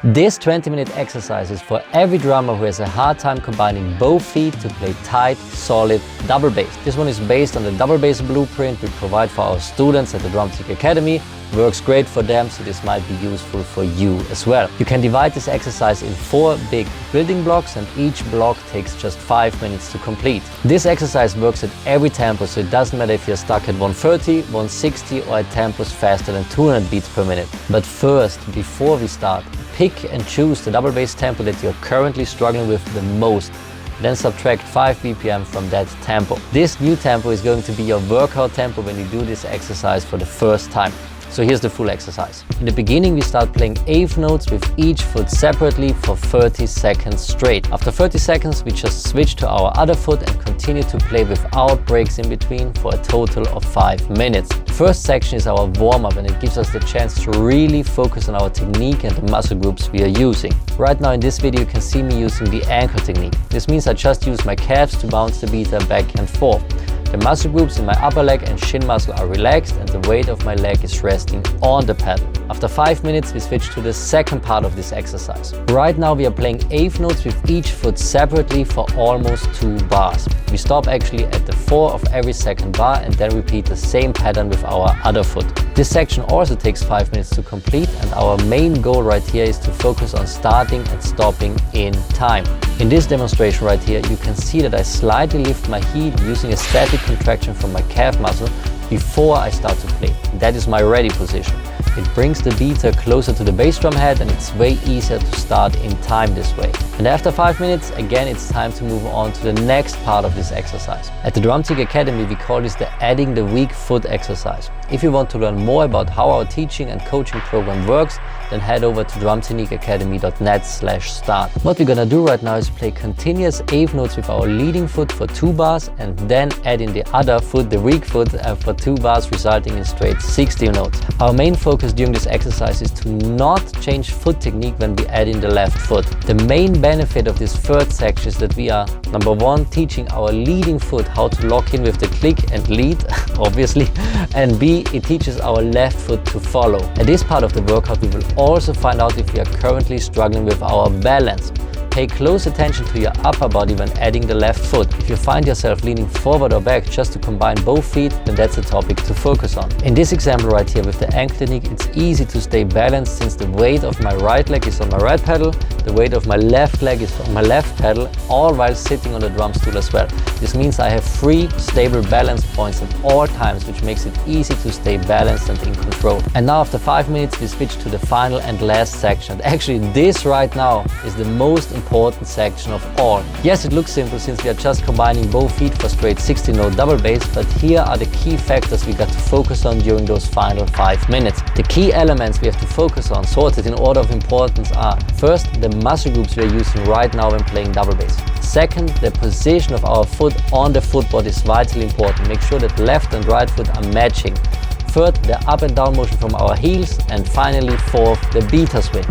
This 20-minute exercise is for every drummer who has a hard time combining both feet to play tight, solid double bass. This one is based on the double bass blueprint we provide for our students at the Drum Technique Academy. Works great for them, so this might be useful for you as well. You can divide this exercise in 4 big building blocks, and each block takes just 5 minutes to complete. This exercise works at every tempo, so it doesn't matter if you're stuck at 130, 160 or at tempos faster than 200 beats per minute. But first, before we start, pick and choose the double bass tempo that you're currently struggling with the most. Then subtract 5 BPM from that tempo. This new tempo is going to be your workout tempo when you do this exercise for the first time. So here's the full exercise. In the beginning, we start playing eighth notes with each foot separately for 30 seconds straight. After 30 seconds, we just switch to our other foot and continue to play without breaks in between for a total of 5 minutes. The first section is our warm-up, and it gives us the chance to really focus on our technique and the muscle groups we are using. Right now in this video, you can see me using the anchor technique. This means I just use my calves to bounce the beater back and forth. The muscle groups in my upper leg and shin muscle are relaxed, and the weight of my leg is resting on the pedal. After 5 minutes, we switch to the second part of this exercise. Right now we are playing eighth notes with each foot separately for almost 2 bars. We stop actually at the 4 of every second bar and then repeat the same pattern with our other foot. This section also takes 5 minutes to complete, and our main goal right here is to focus on starting and stopping in time. In this demonstration right here, you can see that I slightly lift my heel using a static contraction from my calf muscle before I start to play. That is my ready position. It brings the beater closer to the bass drum head, and it's way easier to start in time this way. And after 5 minutes, again, it's time to move on to the next part of this exercise. At the Drum Technique Academy, we call this the adding the weak foot exercise. If you want to learn more about how our teaching and coaching program works, then head over to drumtechniqueacademy.net/start. What we're gonna do right now is play continuous eighth notes with our leading foot for 2 bars, and then add in the other foot, the weak foot, for 2 bars, resulting in straight 60 notes. Our main focus during this exercise is to not change foot technique when we add in the left foot. The main benefit of this third section is that we are, number 1, teaching our leading foot how to lock in with the click and lead, obviously, and B, it teaches our left foot to follow. At this part of the workout, we will also find out if we are currently struggling with our balance. Pay close attention to your upper body when adding the left foot. If you find yourself leaning forward or back just to combine both feet, then that's a topic to focus on. In this example right here with the ankle technique, it's easy to stay balanced since the weight of my right leg is on my right pedal, the weight of my left leg is on my left pedal, all while sitting on the drum stool as well. This means I have 3 stable balance points at all times, which makes it easy to stay balanced and in control. And now after 5 minutes, we switch to the final and last section. And actually, this right now is the most important section of all. Yes, it looks simple since we are just combining both feet for straight 60-note double bass, but here are the key factors we got to focus on during those final 5 minutes. The key elements we have to focus on, sorted in order of importance, are: first, the muscle groups we are using right now when playing double bass. Second, the position of our foot on the footboard is vitally important. Make sure that left and right foot are matching. Third, the up and down motion from our heels, and finally, fourth, the beater swing.